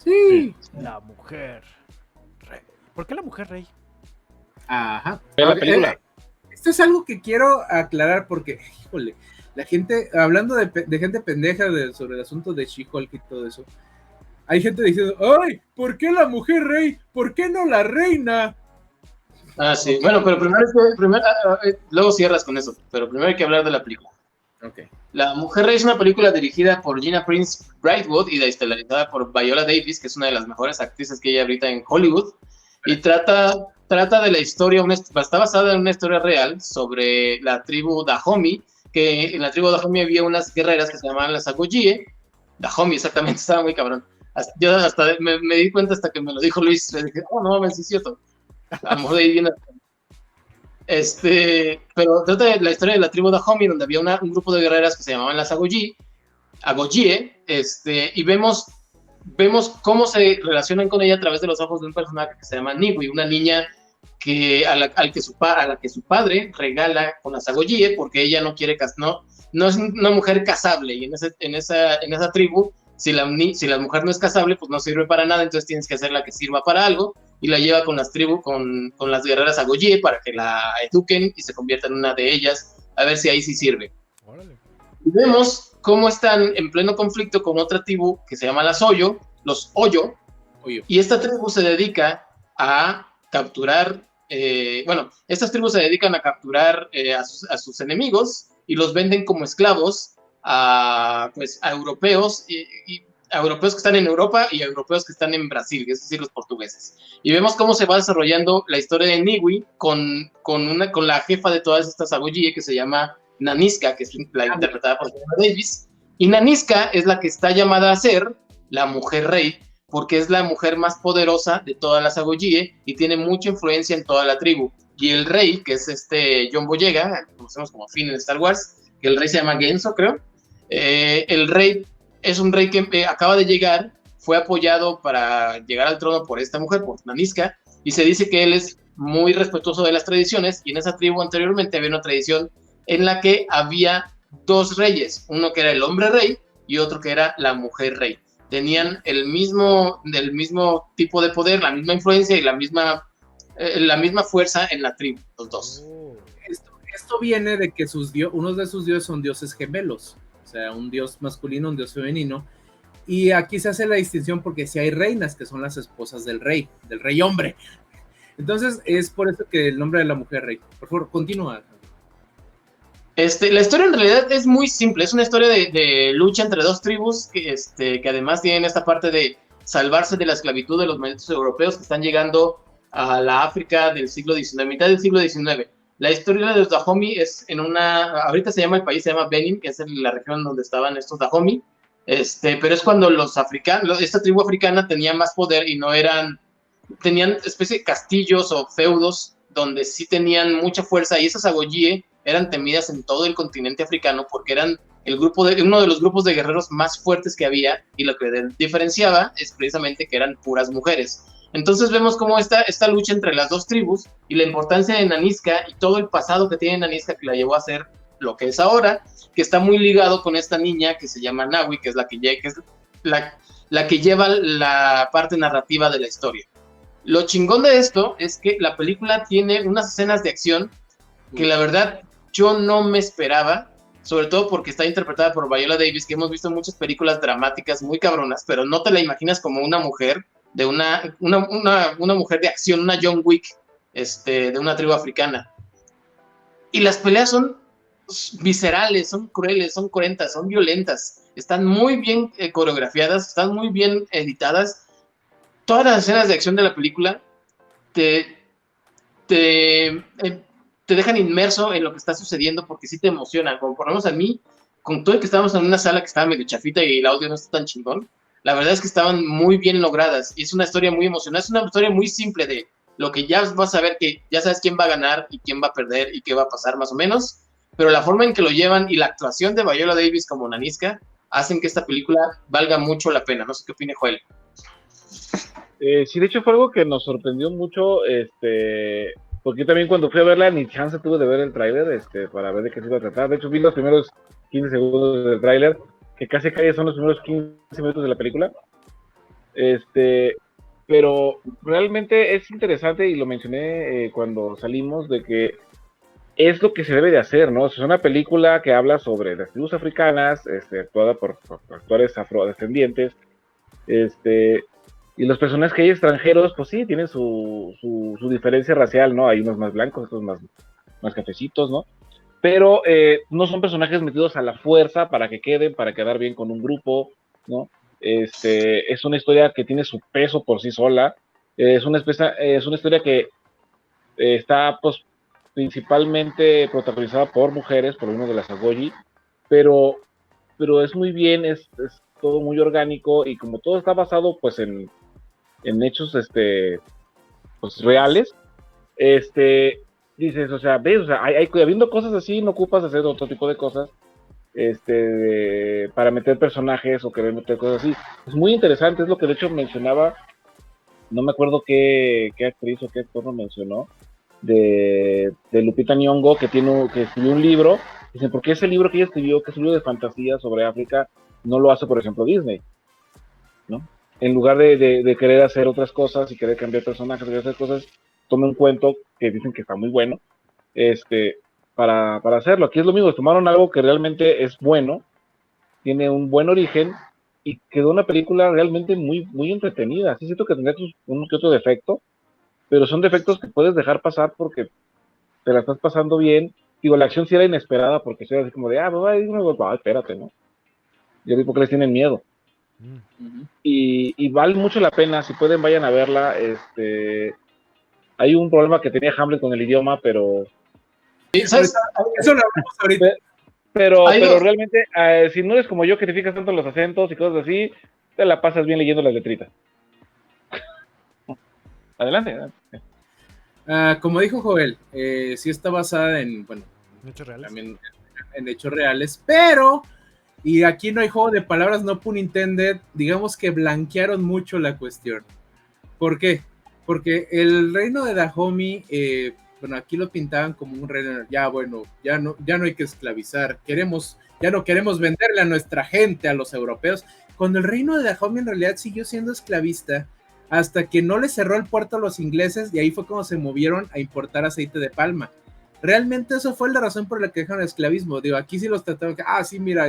Sí. La mujer rey. ¿Por qué la mujer rey? Ajá. Ve la película. Esto es algo que quiero aclarar porque, híjole, la gente, hablando de gente pendeja sobre el asunto de She-Hulk y todo eso, hay gente diciendo, ¡ay! ¿Por qué la mujer rey? ¿Por qué no la reina? Ah, sí. Bueno, pero luego cierras con eso. Pero primero hay que hablar de la película. Ok. La Mujer Rey es una película dirigida por Gina Prince Brightwood y estelarizada por Viola Davis, que es una de las mejores actrices que hay ahorita en Hollywood. Y trata de la historia, está basada en una historia real sobre la tribu Dahomey, que en la tribu Dahomey había unas guerreras que se llamaban las Agogie. Dahomey, exactamente, estaba muy cabrón. Yo hasta me di cuenta hasta que me lo dijo Luis, le dije, oh, no mames, sí es cierto. A lo mejor de ahí viene. Pero trata de la historia de la tribu Dahomey, donde había un grupo de guerreras que se llamaban las Agogie, y vemos cómo se relacionan con ella a través de los ojos de un personaje que se llama Niwi, una niña a la que su padre regala con las Agogie porque ella no quiere no es una mujer casable, y en esa tribu, si la mujer no es casable, pues no sirve para nada, entonces tienes que hacerla que sirva para algo, y la lleva con las tribus, con las guerreras Agogie para que la eduquen y se convierta en una de ellas, a ver si ahí sí sirve. Órale. Y vemos cómo están en pleno conflicto con otra tribu que se llama los Oyo, y esta tribu se dedica a capturar, estas tribus se dedican a capturar a sus enemigos y los venden como esclavos a europeos, a europeos que están en Europa y a europeos que están en Brasil, es decir, los portugueses. Y vemos cómo se va desarrollando la historia de Niwi con la jefa de todas estas Agogie, que se llama Nanisca, que es la interpretada por Viola Davis. Y Nanisca es la que está llamada a ser la mujer rey, porque es la mujer más poderosa de todas las Agogie y tiene mucha influencia en toda la tribu. Y el rey, que es John Boyega, que conocemos como Finn en Star Wars, que el rey se llama Genso, creo. El rey es un rey que acaba de llegar, fue apoyado para llegar al trono por esta mujer, por Nanisca, y se dice que él es muy respetuoso de las tradiciones, y en esa tribu anteriormente había una tradición en la que había dos reyes, uno que era el hombre rey y otro que era la mujer rey. Tenían el mismo tipo de poder, la misma influencia y la misma fuerza en la tribu, los dos. Esto viene de que unos de sus dioses son dioses gemelos, o sea, un dios masculino, un dios femenino, y aquí se hace la distinción porque si hay reinas que son las esposas del rey hombre. Entonces es por eso que el nombre de la mujer rey. Por favor, continúa. La historia en realidad es muy simple, es una historia de lucha entre dos tribus que además tienen esta parte de salvarse de la esclavitud de los malditos europeos que están llegando a la África del siglo XIX, mitad del siglo XIX. La historia de los Dahomey es ahorita se llama Benin, que es la región donde estaban estos Dahomey, pero es cuando esta tribu africana tenía más poder y tenían especie de castillos o feudos donde sí tenían mucha fuerza, y esas Agogie eran temidas en todo el continente africano porque eran uno de los grupos de guerreros más fuertes que había, y lo que diferenciaba es precisamente que eran puras mujeres. Entonces vemos cómo esta lucha entre las dos tribus y la importancia de Nanisca y todo el pasado que tiene Nanisca que la llevó a ser lo que es ahora, que está muy ligado con esta niña que se llama Nawi, que es la que lleva la parte narrativa de la historia. Lo chingón de esto es que la película tiene unas escenas de acción que la verdad yo no me esperaba, sobre todo porque está interpretada por Viola Davis, que hemos visto en muchas películas dramáticas muy cabronas, pero no te la imaginas como una mujer de una mujer de acción, una John Wick, de una tribu africana. Y las peleas son viscerales, son crueles, son cruentas, son violentas, están muy bien coreografiadas, están muy bien editadas. Todas las escenas de acción de la película te dejan inmerso en lo que está sucediendo porque sí te emocionan, como por lo menos a mí, con todo el que estábamos en una sala que estaba medio chafita y el audio no está tan chingón, la verdad es que estaban muy bien logradas y es una historia muy emocionante, es una historia muy simple de lo que ya vas a ver, que ya sabes quién va a ganar y quién va a perder y qué va a pasar más o menos, pero la forma en que lo llevan y la actuación de Viola Davis como Nanisca hacen que esta película valga mucho la pena. No sé qué opine Joel. Sí, de hecho fue algo que nos sorprendió mucho, porque también cuando fui a verla ni chance tuve de ver el tráiler, para ver de qué se iba a tratar. De hecho vi los primeros 15 segundos del tráiler, que casi son los primeros 15 minutos de la película, Pero realmente es interesante, y lo mencioné cuando salimos, de que es lo que se debe de hacer, ¿no? Es una película que habla sobre las tribus africanas, actuada por actores afrodescendientes, y los personajes que hay extranjeros, pues sí, tienen su diferencia racial, ¿no? Hay unos más blancos, otros más cafecitos, ¿no? Pero no son personajes metidos a la fuerza para que queden, para quedar bien con un grupo, ¿no? Es una historia que tiene su peso por sí sola, es una historia que está pues, principalmente protagonizada por mujeres, por uno de las Agoji, pero es muy bien, es todo muy orgánico, y como todo está basado pues en hechos pues reales, dices, o sea, ves, o sea, habiendo cosas así, no ocupas hacer otro tipo de cosas para meter personajes o querer meter cosas así. Es muy interesante, es lo que de hecho mencionaba, no me acuerdo qué actriz o qué actor lo mencionó, de Lupita Nyong'o, que escribió un libro. Dicen, ¿por qué ese libro que ella escribió, que es un libro de fantasía sobre África, no lo hace, por ejemplo, Disney? ¿No? En lugar de querer hacer otras cosas y querer cambiar personajes, querer hacer cosas, toma un cuento que dicen que está muy bueno, para hacerlo. Aquí es lo mismo, tomaron algo que realmente es bueno, tiene un buen origen, y quedó una película realmente muy, muy entretenida. Sí siento que tendría un que otro defecto, pero son defectos que puedes dejar pasar porque te la estás pasando bien. Digo, la acción sí era inesperada, porque era así como de, espérate, ¿no? Yo vi por qué les tienen miedo. Y vale mucho la pena, si pueden vayan a verla. Hay un problema que tenía Hamlet con el idioma, pero ¿Sabes? Eso lo hablamos ahorita. pero realmente, si no eres como yo, que te fijas tanto en los acentos y cosas así, te la pasas bien leyendo las letritas. Adelante. Como dijo Joel, sí está basada en, bueno, hechos reales. También en hechos reales, pero, y aquí no hay juego de palabras, no pun intended, digamos que blanquearon mucho la cuestión. ¿Por qué? Porque el reino de Dahomey, bueno, aquí lo pintaban como un reino, ya bueno, ya no hay que esclavizar, ya no queremos venderle a nuestra gente, a los europeos, cuando el reino de Dahomey en realidad siguió siendo esclavista hasta que no le cerró el puerto a los ingleses, y ahí fue cuando se movieron a importar aceite de palma. Realmente eso fue la razón por la que dejaron el esclavismo. Digo, aquí sí los trataron, sí, mira,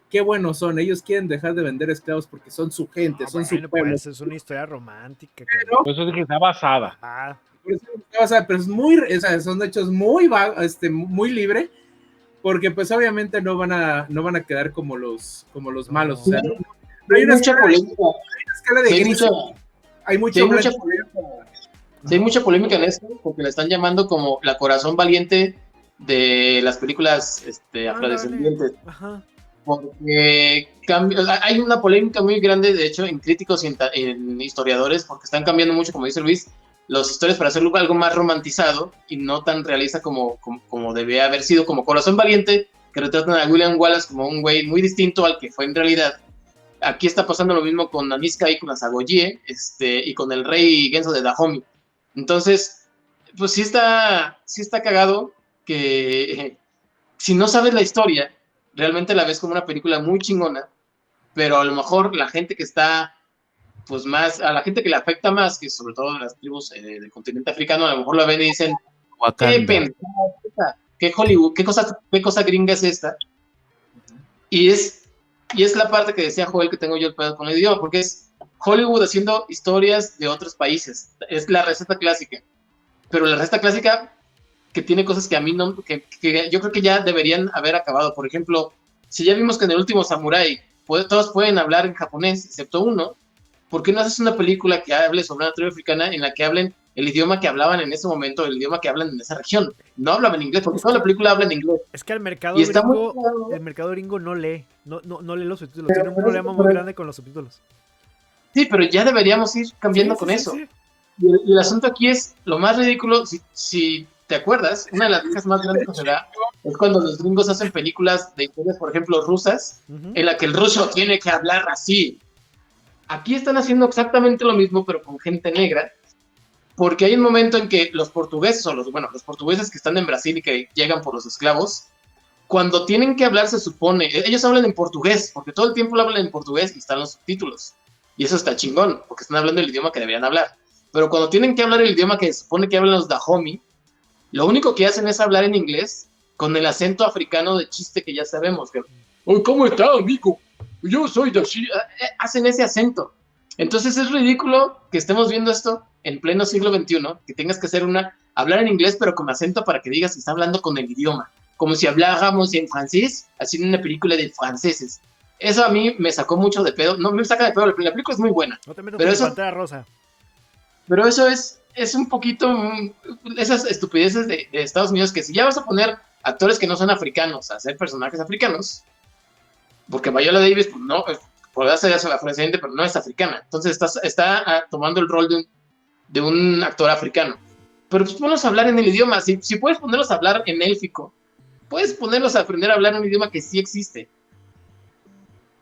qué buenos son, ellos quieren dejar de vender esclavos porque son su gente, son su pueblo. Pues es una historia romántica. Pero, por eso dije que está basada. Pero es muy, o sea, son hechos muy, muy libre, porque pues obviamente no van a quedar como los malos. O sea, no hay mucha polémica. Escala de gris. Hay mucha polémica. Sí, hay mucha polémica en esto, porque la están llamando como la corazón valiente de las películas afrodescendientes. Porque hay una polémica muy grande, de hecho, en críticos y en historiadores, porque están cambiando mucho, como dice Luis, las historias para hacerlo algo más romantizado y no tan realista como debía haber sido, como Corazón Valiente, que retratan a William Wallace como un güey muy distinto al que fue en realidad. Aquí está pasando lo mismo con Aniska y con las Agoyie, y con el rey Genzo de Dahomey. Entonces, pues sí está cagado que si no sabes la historia, realmente la ves como una película muy chingona, pero a lo mejor la gente que está, pues más, a la gente que le afecta más, que sobre todo las tribus del continente africano, a lo mejor la ven y dicen, Wakanda. ¿qué pendejada? ¿Qué Hollywood? ¿Qué cosa gringa es esta? Y es la parte que decía Joel, que tengo yo el pedo con el idioma, porque es Hollywood haciendo historias de otros países. Es la receta clásica. Pero la receta clásica que tiene cosas que a mí no, que yo creo que ya deberían haber acabado. Por ejemplo, si ya vimos que en el último Samurai todos pueden hablar en japonés, excepto uno, ¿por qué no haces una película que hable sobre una tribu africana en la que hablen el idioma que hablaban en ese momento, el idioma que hablan en esa región? No hablaban inglés, porque toda la película habla en inglés. Es que el mercado gringo no lee los subtítulos. Tiene un problema muy grande con los subtítulos. Sí, pero ya deberíamos ir cambiando con eso. Sí. Y el asunto aquí es lo más ridículo. Si te acuerdas, una de las cosas más grandes que se da es cuando los gringos hacen películas de historias, por ejemplo, rusas, en la que el ruso tiene que hablar así. Aquí están haciendo exactamente lo mismo, pero con gente negra, porque hay un momento en que los portugueses, los portugueses que están en Brasil y que llegan por los esclavos, cuando tienen que hablar, se supone, ellos hablan en portugués, porque todo el tiempo lo hablan en portugués y están los subtítulos. Y eso está chingón, porque están hablando el idioma que deberían hablar. Pero cuando tienen que hablar el idioma que se supone que hablan los Dahomey, lo único que hacen es hablar en inglés con el acento africano de chiste que ya sabemos. Que, oh, ¿cómo está, amigo? Yo soy de... Hacen ese acento. Entonces es ridículo que estemos viendo esto en pleno siglo XXI, que tengas que hablar en inglés pero con acento para que digas que está hablando con el idioma. Como si habláramos en francés, haciendo una película de franceses. Eso a mí me sacó mucho de pedo. No me saca de pedo, la película es muy buena. No te metas pero con eso, Pantera Rosa. Pero eso es un poquito esas estupideces de Estados Unidos, que si ya vas a poner actores que no son africanos a hacer personajes africanos, porque Viola Davis, pues no, podrá ser afrodescendiente, pero no es africana. Entonces está tomando el rol de un actor africano. Pero pues ponlos a hablar en el idioma. Si puedes ponerlos a hablar en élfico, puedes ponerlos a aprender a hablar en un idioma que sí existe.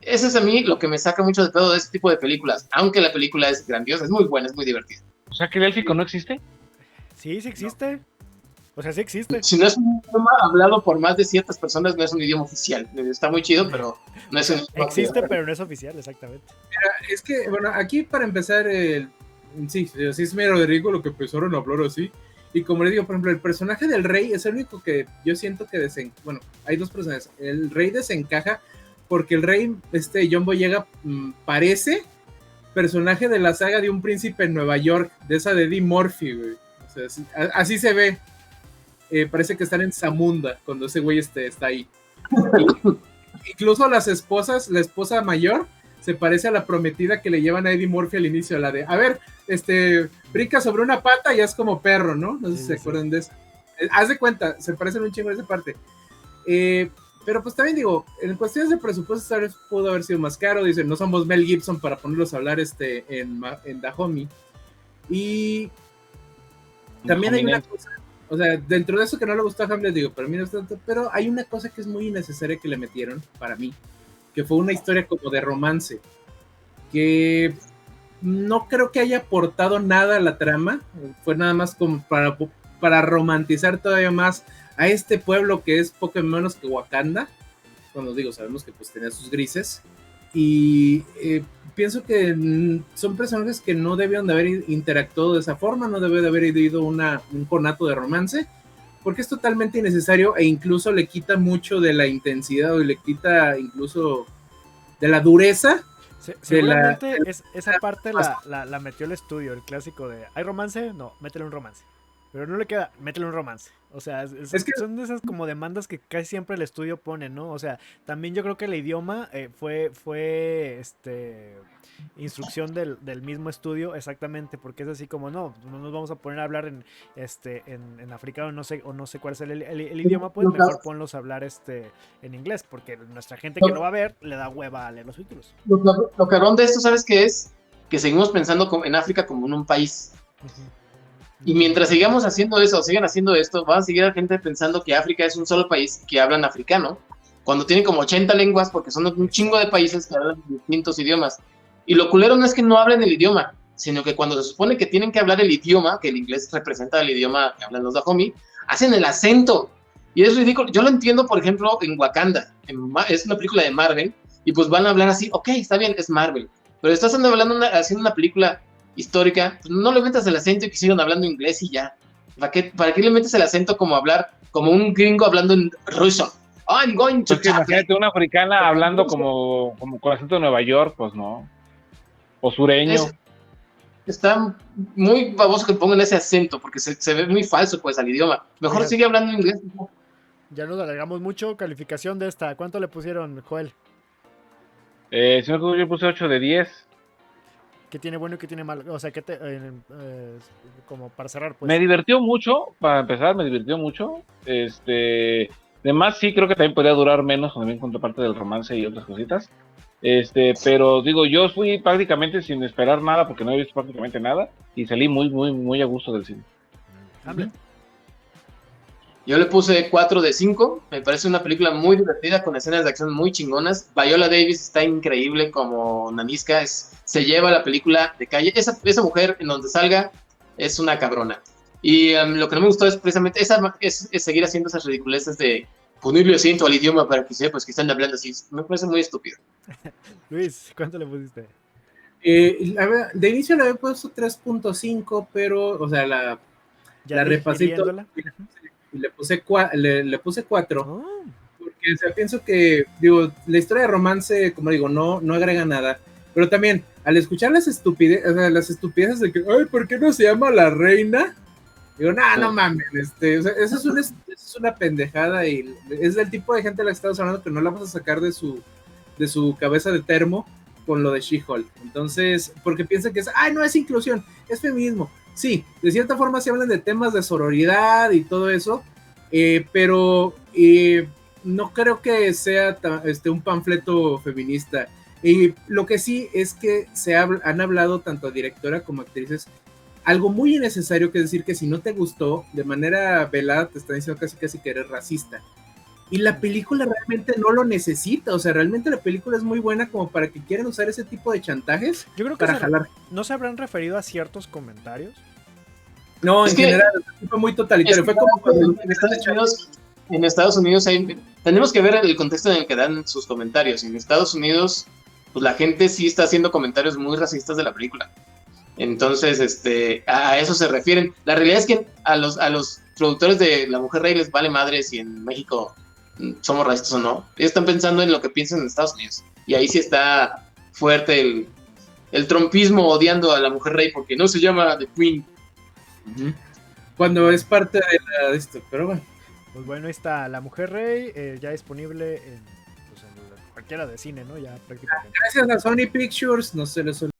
Eso es a mí lo que me saca mucho de pedo de este tipo de películas. Aunque la película es grandiosa, es muy buena, es muy divertida. O sea, que el élfico no existe. Sí existe. No. O sea, sí existe. Si no es un idioma hablado por más de ciertas personas, no es un idioma oficial. Está muy chido, pero no es un idioma existe, oficial. pero no es oficial, exactamente. Mira, es que, bueno, aquí para empezar, sí es mero ridículo lo que empezaron a hablar así. Y como le digo, por ejemplo, el personaje del rey es el único que yo siento que bueno, hay dos personajes. El rey desencaja porque el rey, John Boyega, parece personaje de la saga de un príncipe en Nueva York, de esa de Eddie Murphy, güey. O sea, así se ve. Parece que están en Zamunda cuando ese güey está ahí. Incluso las esposas, la esposa mayor se parece a la prometida que le llevan a Eddie Murphy al inicio, la de, a ver, brinca sobre una pata y es como perro, ¿no? No sé si se acuerdan de eso. Haz de cuenta, se parecen un chingo en esa parte. Pero pues también digo, en cuestiones de presupuesto tal vez pudo haber sido más caro. Dicen, no somos Mel Gibson para ponerlos a hablar en Dahomey. Y también hay una cosa, o sea, dentro de eso que no le gustó a Hamlet, digo, para mí no es tanto, pero hay una cosa que es muy innecesaria que le metieron, para mí, que fue una historia como de romance, que no creo que haya aportado nada a la trama, fue nada más como para romantizar todavía más a este pueblo que es poco menos que Wakanda. Cuando digo, sabemos que pues tenía sus grises, y pienso que son personajes que no debieron de haber interactuado de esa forma, no debe de haber ido un conato de romance, porque es totalmente innecesario e incluso le quita mucho de la intensidad, o le quita incluso de la dureza. Seguramente esa parte la metió el estudio, el clásico de ¿hay romance? No, métele un romance. Pero no le queda, métele un romance. O sea, es que son de esas como demandas que casi siempre el estudio pone, ¿no? O sea, también yo creo que el idioma fue instrucción del mismo estudio, exactamente, porque es así como, no nos vamos a poner a hablar en africano, no sé cuál es el idioma, pues mejor ponlos a hablar en inglés, porque nuestra gente que lo va a ver le da hueva a leer los títulos. Lo cabrón de esto, ¿sabes qué es? Que seguimos pensando en África como en un país. Uh-huh. Y mientras sigamos haciendo eso, o sigan haciendo esto, va a seguir la gente pensando que África es un solo país que hablan africano, cuando tienen como 80 lenguas, porque son un chingo de países que hablan distintos idiomas. Y lo culero no es que no hablen el idioma, sino que cuando se supone que tienen que hablar el idioma, que el inglés representa el idioma que hablan los Dahomey, hacen el acento. Y es ridículo. Yo lo entiendo, por ejemplo, en Wakanda. Es una película de Marvel, y pues van a hablar así, ok, está bien, es Marvel. Pero estás haciendo una película histórica, pues no le metas el acento y que sigan hablando inglés y ya. ¿Para qué le metes el acento como hablar, como un gringo hablando en ruso? Oh, I'm going to imagínate una africana hablando como con acento de Nueva York, pues no. O sureño. Está muy baboso que pongan ese acento, porque se ve muy falso pues al idioma. Mejor sigue hablando inglés. Ya nos alargamos mucho. Calificación de esta, ¿cuánto le pusieron, Joel? Señor, yo puse 8 de 10. ¿Qué tiene bueno y qué tiene malo? O sea, como para cerrar, pues. Me divirtió mucho, para empezar, me divirtió mucho. Además, sí, creo que también podría durar menos, también con parte del romance y otras cositas. Pero digo, yo fui prácticamente sin esperar nada, porque no he visto prácticamente nada, y salí muy, muy, muy a gusto del cine. Yo le puse 4 de 5, me parece una película muy divertida, con escenas de acción muy chingonas. Viola Davis está increíble como Nanisca, se lleva la película de calle. Esa mujer, en donde salga, es una cabrona. Y lo que no me gustó es precisamente es seguir haciendo esas ridiculeces de ponerle acento al idioma para que sepas que están hablando así. Me parece muy estúpido. Luis, ¿cuánto le pusiste? De inicio le había puesto 3.5, pero, o sea, la repasé y le puse 4. Oh. Porque, o sea, pienso que, digo, la historia de romance, como digo, no agrega nada. Pero también, al escuchar las estupideces de que, ay, ¿por qué no se llama la reina? Digo, no mames, o sea, eso es una pendejada y es del tipo de gente a la que estamos hablando que no la vas a sacar de su cabeza de termo con lo de She-Hulk. Entonces, porque piensan que no es inclusión, es feminismo. Sí, de cierta forma se hablan de temas de sororidad y todo eso, pero no creo que sea un panfleto feminista. Y lo que sí es que han hablado tanto directora como actrices algo muy innecesario, que es decir que si no te gustó, de manera velada te están diciendo casi que eres racista. Y la película realmente no lo necesita, o sea, realmente la película es muy buena como para que quieran usar ese tipo de chantajes. Yo creo que para jalar. ¿No se habrán referido a ciertos comentarios? No, en general, fue muy totalitario. Fue como cuando en Estados Unidos tenemos que ver el contexto en el que dan sus comentarios. En Estados Unidos, pues la gente sí está haciendo comentarios muy racistas de la película. Entonces, a eso se refieren. La realidad es que a los productores de La Mujer Rey les vale madre si en México somos racistas o no. Ellos están pensando en lo que piensan en Estados Unidos. Y ahí sí está fuerte el trumpismo odiando a La Mujer Rey porque no se llama The Queen. Cuando es parte de esto, pero bueno. Pues bueno, ahí está La Mujer Rey, ya disponible en cualquiera de cine, ¿no? Ya prácticamente. Gracias a Sony Pictures, no se les olvide.